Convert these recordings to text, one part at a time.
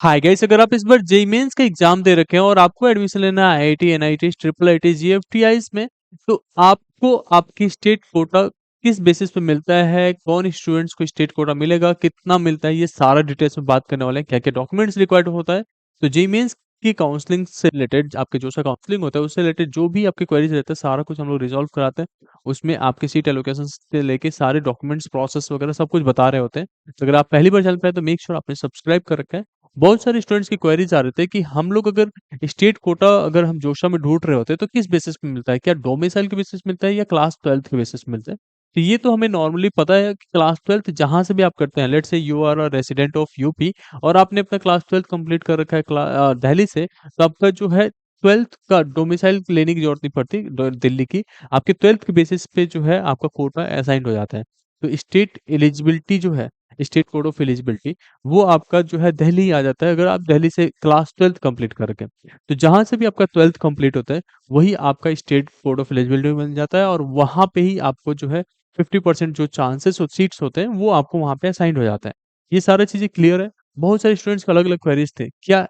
Hi guys, अगर आप इस बार जेईई मेंस का एग्जाम दे रखे हैं और आपको एडमिशन लेना है आईआईटी, एनआईटी, ट्रिपल आईटी, जीएफटीआईस में, तो आपको आपकी स्टेट कोटा किस बेसिस पे मिलता है, कौन स्टूडेंट्स को स्टेट कोटा मिलेगा, कितना मिलता है, ये सारा डिटेल्स में बात करने वाले हैं। क्या क्या डॉक्यूमेंट्स रिक्वायर्ड होता है। तो जेईई मेंस की काउंसलिंग से रिलेटेड, आपके जो सा काउंसलिंग होता है उससे रिलेटेड जो भी आपके क्वेरीज रहते हैं, सारा कुछ हम लोग रिजॉल्व कराते हैं। उसमें आपके सीट एलोकेशन से लेके सारे डॉक्यूमेंट्स, प्रोसेस वगैरह सब कुछ बता रहे होते हैं। तो अगर आप पहली बार चैनल पे हैं तो मेक श्योर आपने सब्सक्राइब कर रखा है। बहुत सारे स्टूडेंट्स की क्वेरीज आ रहे थे कि हम लोग अगर स्टेट कोटा अगर हम जोशा में ढूंढ रहे होते हैं तो किस बेसिस पे मिलता है, क्या डोमिसाइल के बेसिस मिलता है या क्लास 12th के बेसिस पे मिलता है। तो ये तो हमें नॉर्मली पता है कि क्लास 12th जहां से भी आप करते हैं, let say you are a resident of UP और आपने अपना क्लास 12th कंप्लीट कर रखा है दिल्ली से, तो आपका जो है 12th का डोमिसाइल लेने की जरूरत नहीं पड़ती दिल्ली की। आपके 12th के बेसिस पे जो है आपका कोटा असाइंड हो जाता है। तो स्टेट एलिजिबिलिटी जो है, स्टेट कोड ऑफ एलिजिबिलिटी, वो आपका जो है दिल्ली ही आ जाता है अगर आप दिल्ली से क्लास 12th कंप्लीट कर रखें। तो जहां से भी आपका 12th कंप्लीट होता है वही आपका स्टेट कोड ऑफ एलिजिबिलिटी बन जाता है और वहां पे ही आपको जो है 50% जो चांसेस सीट्स होते हैं वो आपको वहां पे असाइंड हो जाता है। ये सारी चीजें क्लियर है। बहुत सारे स्टूडेंट्स के अलग अलग क्वेरीज थे, क्या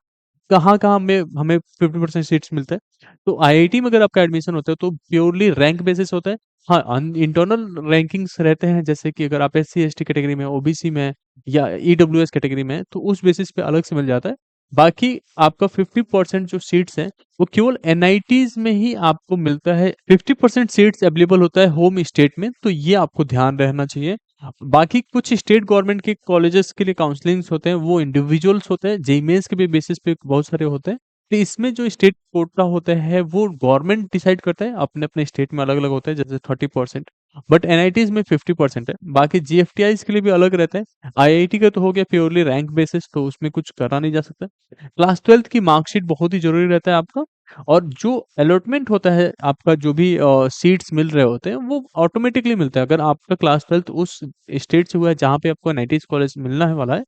कहाँ कहाँ में हमें 50% सीट्स मिलता है। तो आईआईटी में अगर आपका एडमिशन होता है तो प्योरली रैंक बेसिस होता है। हाँ, इंटरनल रैंकिंग्स रहते हैं, जैसे कि अगर आप एससी एसटी कैटेगरी में, ओबीसी में या ईडब्ल्यूएस कैटेगरी में हैं, तो उस बेसिस पे अलग से मिल जाता है। बाकी आपका 50% जो सीट्स हैं वो केवल एनआईटीज में ही आपको मिलता है। 50% सीट्स अवेलेबल होता है होम स्टेट में, तो ये आपको ध्यान रहना चाहिए। बाकी कुछ स्टेट गवर्नमेंट के कॉलेजेस के लिए काउंसलिंग्स होते हैं, वो इंडिविजुअल्स होते हैं, जेईई मेंस के भी बेसिस पे बहुत सारे होते हैं। तो इसमें जो स्टेट कोटा होता है वो गवर्नमेंट डिसाइड करता है, अपने अपने स्टेट में अलग अलग होता है, जैसे 30%। बट एनआईटीज में 50% है। बाकी जीएफटीआईस के लिए भी अलग रहता है। आईआईटी का तो हो गया प्योरली रैंक बेसिस, तो उसमें कुछ करा नहीं जा सकता। क्लास 12th की मार्कशीट बहुत ही जरूरी रहता है आपका। और जो अलॉटमेंट होता है आपका, जो भी सीट्स मिल रहे होते हैं वो ऑटोमेटिकली मिलता है। अगर आपका क्लास 12th उस स्टेट से हुआ है जहाँ पे आपको एनआईटीज कॉलेज मिलना है वाला है,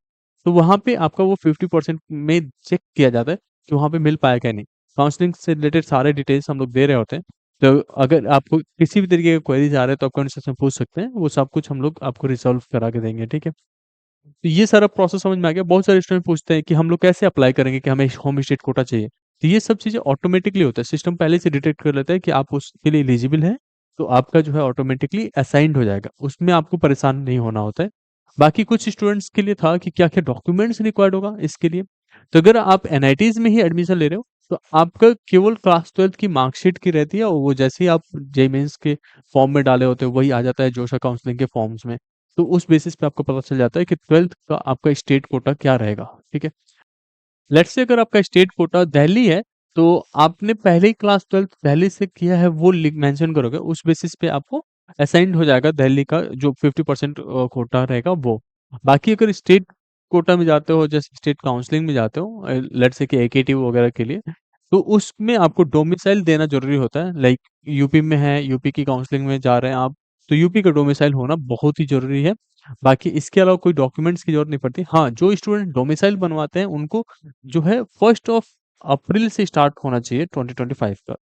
तो वहाँ पे आपका वो 50% में चेक किया जाता है कि वहाँ पे मिल पाया क्या नहीं। काउंसलिंग से रिलेटेड सारे डिटेल्स हम लोग दे रहे होते हैं। तो अगर आपको किसी भी तरीके का क्वेरीज आ रहे हैं तो आप कमेंट सेक्शन में पूछ सकते हैं, वो सब कुछ हम लोग आपको रिजॉल्व करा के देंगे, ठीक है। तो ये सारा प्रोसेस समझ में आ गया। बहुत सारे स्टूडेंट पूछते हैं कि हम लोग कैसे अप्लाई करेंगे कि हमें होम स्टेट कोटा चाहिए। तो ये सब चीजें ऑटोमेटिकली होता है, सिस्टम पहले से डिटेक्ट कर लेता है कि आप उसके लिए एलिजिबल हैं, तो आपका जो है ऑटोमेटिकली असाइंड हो जाएगा, उसमें आपको परेशान नहीं होना होता है। बाकी कुछ स्टूडेंट्स के लिए था कि क्या क्या डॉक्यूमेंट्स रिक्वायर्ड होगा इसके लिए। तो अगर आप एनआईटीज में ही एडमिशन ले रहे हो तो आपका केवल क्लास 12th की मार्कशीट की रहती है, और वो जैसे ही आप जेई मेंस के फॉर्म में डाले होते हो वही आ जाता है जोशा काउंसलिंग के फॉर्म्स में। तो उस बेसिस पे आपको पता चल जाता है कि 12th का आपका स्टेट कोटा क्या रहेगा, ठीक है। लेट्स से अगर आपका स्टेट कोटा दिल्ली है, तो आपने पहले ही क्लास 12th दिल्ली से किया है वो लिख मेंशन करोगे, उस बेसिस पे आपको असाइंड हो जाएगा दिल्ली का जो 50% कोटा रहेगा वो। बाकी अगर स्टेट कोटा में जाते हो, जैसे स्टेट काउंसलिंग में जाते हो, लेट्स से कि एकेटी वगैरह के लिए, तो उसमें आपको डोमिसाइल देना जरूरी होता है। लाइक यूपी में है, यूपी की काउंसलिंग में जा रहे हैं आप, तो यूपी का डोमिसाइल होना बहुत ही जरूरी है। बाकी इसके अलावा कोई डॉक्यूमेंट्स की जरूरत नहीं पड़ती। हाँ, जो स्टूडेंट डोमिसाइल बनवाते हैं उनको जो है 1 अप्रैल से स्टार्ट होना चाहिए 2025 का,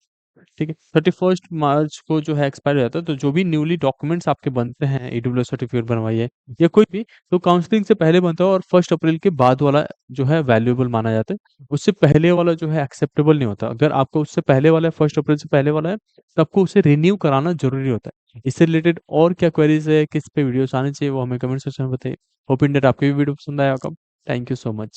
ठीक है। 31 मार्च को जो है एक्सपायर हो जाता है। तो जो भी न्यूली डॉक्यूमेंट्स आपके बनते हैं, ईडब्ल्यूएस सर्टिफिकेट बनवाइए या कोई भी, तो काउंसलिंग से पहले बनता है और 1 अप्रैल के बाद वाला जो है वैल्यूएबल माना जाता है। उससे पहले वाला जो है एक्सेप्टेबल नहीं होता। अगर आपको उससे पहले वाला है, 1 अप्रैल से पहले वाला है, तो आपको उसे रिन्यू कराना जरूरी होता है। इससे रिलेटेड और क्या क्वेरीज है, किस पे वीडियोस आने चाहिए, वो हमें कमेंट सेक्शन में बताइए। होप इन दैट आपको भी वीडियो पसंद आया होगा। Thank you so much.